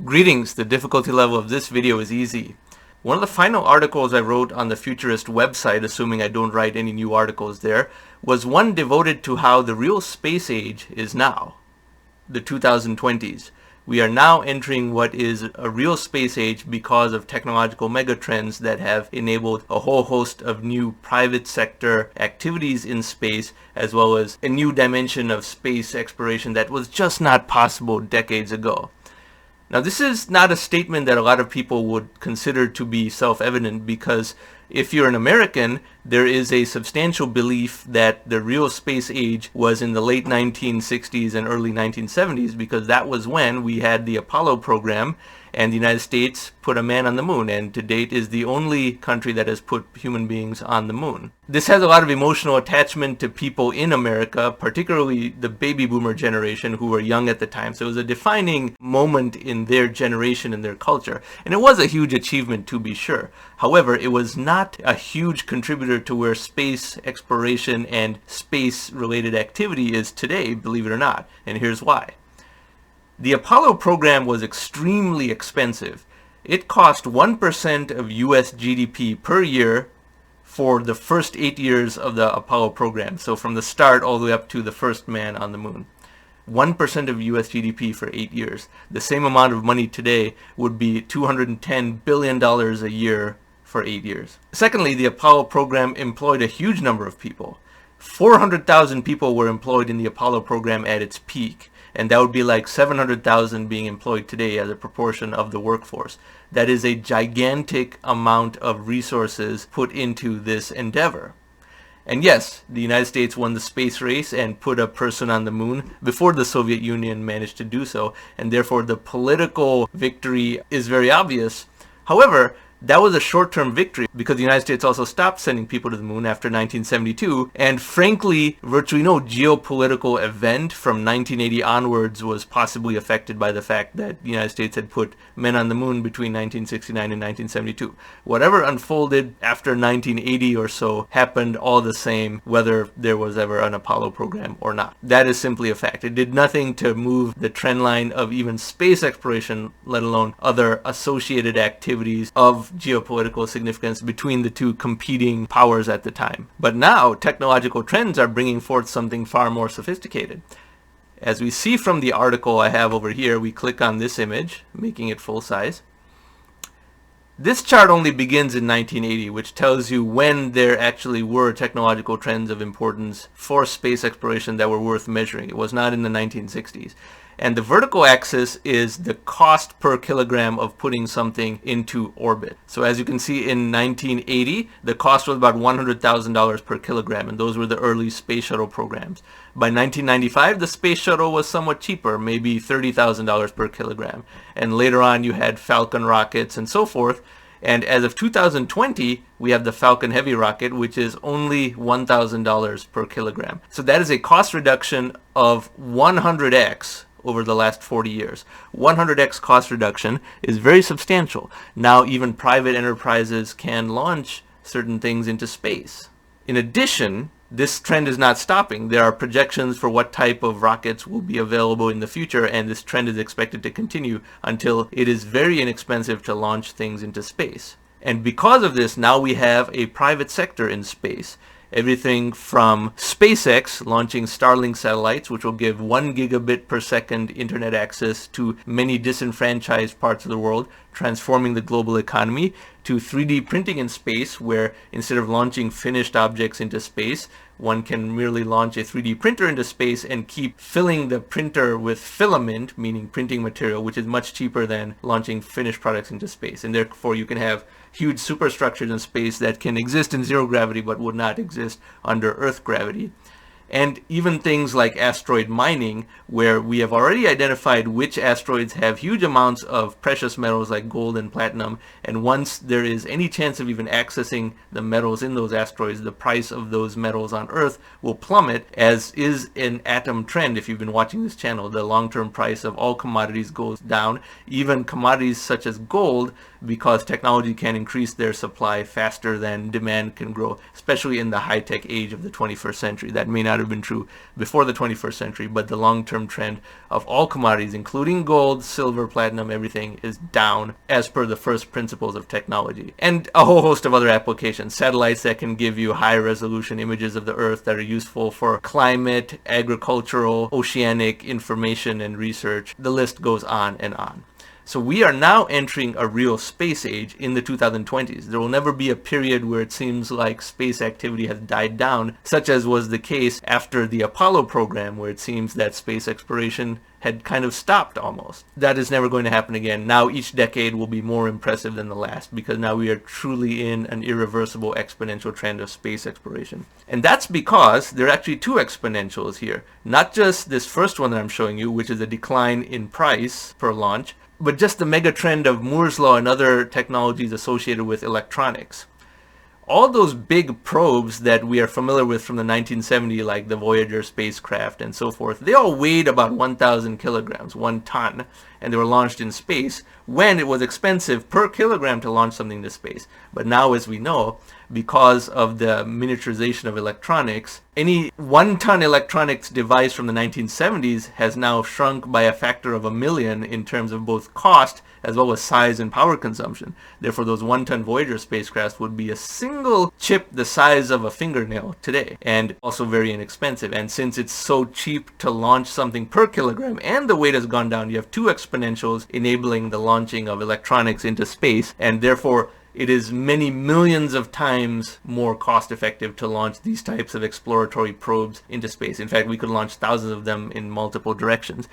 Greetings, the difficulty level of this video is easy. One of the final articles I wrote on the Futurist website, assuming I don't write any new articles there, was one devoted to how the real space age is now, the 2020s. We are now entering what is a real space age because of technological megatrends that have enabled a whole host of new private sector activities in space, as well as a new dimension of space exploration that was just not possible decades ago. Now, this is not a statement that a lot of people would consider to be self-evident, because if you're an American, there is a substantial belief that the real space age was in the late 1960s and early 1970s, because that was when we had the Apollo program and the United States put a man on the moon, and to date is the only country that has put human beings on the moon. This has a lot of emotional attachment to people in America, particularly the baby boomer generation who were young at the time. So it was a defining moment in their generation and their culture. And it was a huge achievement, to be sure. However, it was not a huge contributor to where space exploration and space-related activity is today, believe it or not. And here's why. The Apollo program was extremely expensive. It cost 1% of US GDP per year for the first 8 years of the Apollo program. So from the start all the way up to the first man on the moon. 1% of US GDP for 8 years. The same amount of money today would be $210 billion a year for 8 years. Secondly, the Apollo program employed a huge number of people. 400,000 people were employed in the Apollo program at its peak. And that would be like 700,000 being employed today as a proportion of the workforce. That is a gigantic amount of resources put into this endeavor. And yes, the United States won the space race and put a person on the moon before the Soviet Union managed to do so, and therefore the political victory is very obvious. However, that was a short-term victory because the United States also stopped sending people to the moon after 1972, and frankly, virtually no geopolitical event from 1980 onwards was possibly affected by the fact that the United States had put men on the moon between 1969 and 1972. Whatever unfolded after 1980 or so happened all the same, whether there was ever an Apollo program or not. That is simply a fact. It did nothing to move the trend line of even space exploration, let alone other associated activities of geopolitical significance between the two competing powers at the time. But now technological trends are bringing forth something far more sophisticated. As we see from the article I have over here, we click on this image, making it full size. This chart only begins in 1980, which tells you when there actually were technological trends of importance for space exploration that were worth measuring. It was not in the 1960s. And the vertical axis is the cost per kilogram of putting something into orbit. So as you can see, in 1980, the cost was about $100,000 per kilogram, and those were the early space shuttle programs. By 1995, the space shuttle was somewhat cheaper, maybe $30,000 per kilogram. And later on, you had Falcon rockets and so forth. And as of 2020, we have the Falcon Heavy rocket, which is only $1,000 per kilogram. So that is a cost reduction of 100x over the last 40 years. 100x cost reduction is very substantial. Now even private enterprises can launch certain things into space. In addition, this trend is not stopping. There are projections for what type of rockets will be available in the future, and this trend is expected to continue until it is very inexpensive to launch things into space. And because of this, now we have a private sector in space. Everything from SpaceX launching Starlink satellites, which will give 1 gigabit per second internet access to many disenfranchised parts of the world, transforming the global economy, to 3D printing in space, where instead of launching finished objects into space, one can merely launch a 3D printer into space and keep filling the printer with filament, meaning printing material, which is much cheaper than launching finished products into space. And therefore you can have huge superstructures in space that can exist in zero gravity but would not exist under Earth gravity. And even things like asteroid mining, where we have already identified which asteroids have huge amounts of precious metals like gold and platinum, and once there is any chance of even accessing the metals in those asteroids, the price of those metals on Earth will plummet, as is an atom trend. If you've been watching this channel, the long-term price of all commodities goes down. Even commodities such as gold because technology can increase their supply faster than demand can grow, especially in the high-tech age of the 21st century. That may not have been true before the 21st century, but the long-term trend of all commodities, including gold, silver, platinum, everything, is down as per the first principles of technology. And a whole host of other applications. Satellites that can give you high-resolution images of the Earth that are useful for climate, agricultural, oceanic information and research. The list goes on and on. So we are now entering a real space age in the 2020s. There will never be a period where it seems like space activity has died down, such as was the case after the Apollo program, where it seems that space exploration had kind of stopped almost. That is never going to happen again. Now each decade will be more impressive than the last, because now we are truly in an irreversible exponential trend of space exploration. And that's because there are actually two exponentials here. Not just this first one that I'm showing you, which is a decline in price per launch, but just the mega trend of Moore's law and other technologies associated with electronics. All those big probes that we are familiar with from the 1970s, like the Voyager spacecraft and so forth, they all weighed about 1,000 kilograms, 1 ton, and they were launched in space when it was expensive per kilogram to launch something to space. But now, as we know, because of the miniaturization of electronics, any 1-ton electronics device from the 1970s has now shrunk by a factor of 1,000,000 in terms of both cost as well as size and power consumption. Therefore, those 1-ton Voyager spacecrafts would be a single chip the size of a fingernail today, and also very inexpensive. And since it's so cheap to launch something per kilogram and the weight has gone down, you have two exponentials enabling the launching of electronics into space, and therefore it is many millions of times more cost effective to launch these types of exploratory probes into space. In fact, we could launch thousands of them in multiple directions.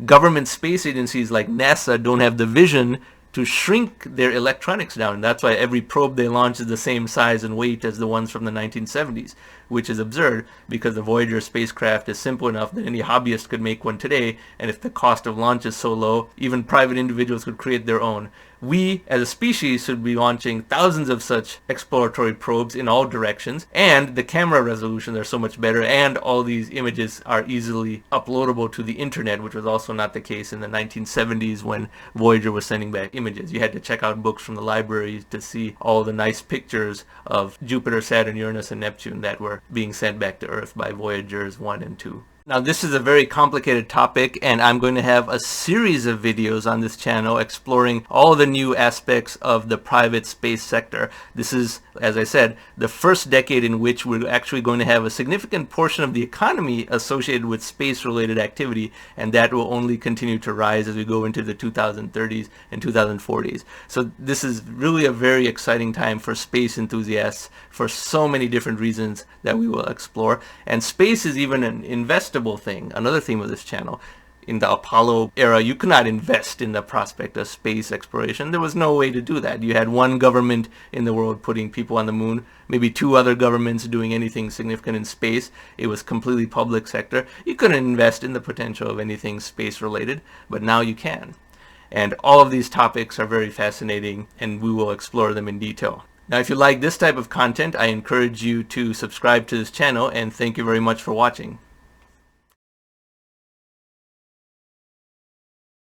Government space agencies like NASA don't have the vision to shrink their electronics down. That's why every probe they launch is the same size and weight as the ones from the 1970s, which is absurd because the Voyager spacecraft is simple enough that any hobbyist could make one today, and if the cost of launch is so low, even private individuals could create their own. We, as a species, should be launching thousands of such exploratory probes in all directions, and the camera resolutions are so much better, and all these images are easily uploadable to the internet, which was also not the case in the 1970s when Voyager was sending back images. You had to check out books from the libraries to see all the nice pictures of Jupiter, Saturn, Uranus, and Neptune that were being sent back to Earth by Voyagers 1 and 2. Now, this is a very complicated topic, and I'm going to have a series of videos on this channel exploring all the new aspects of the private space sector. This is, as I said, the first decade in which we're actually going to have a significant portion of the economy associated with space-related activity, and that will only continue to rise as we go into the 2030s and 2040s. So this is really a very exciting time for space enthusiasts for so many different reasons that we will explore. And space is even an investable thing, another theme of this channel. In the Apollo era, you could not invest in the prospect of space exploration. There was no way to do that. You had one government in the world putting people on the moon, maybe two other governments doing anything significant in space. It was completely public sector. You couldn't invest in the potential of anything space related, but now you can. And all of these topics are very fascinating, and we will explore them in detail. Now, if you like this type of content, I encourage you to subscribe to this channel, and thank you very much for watching.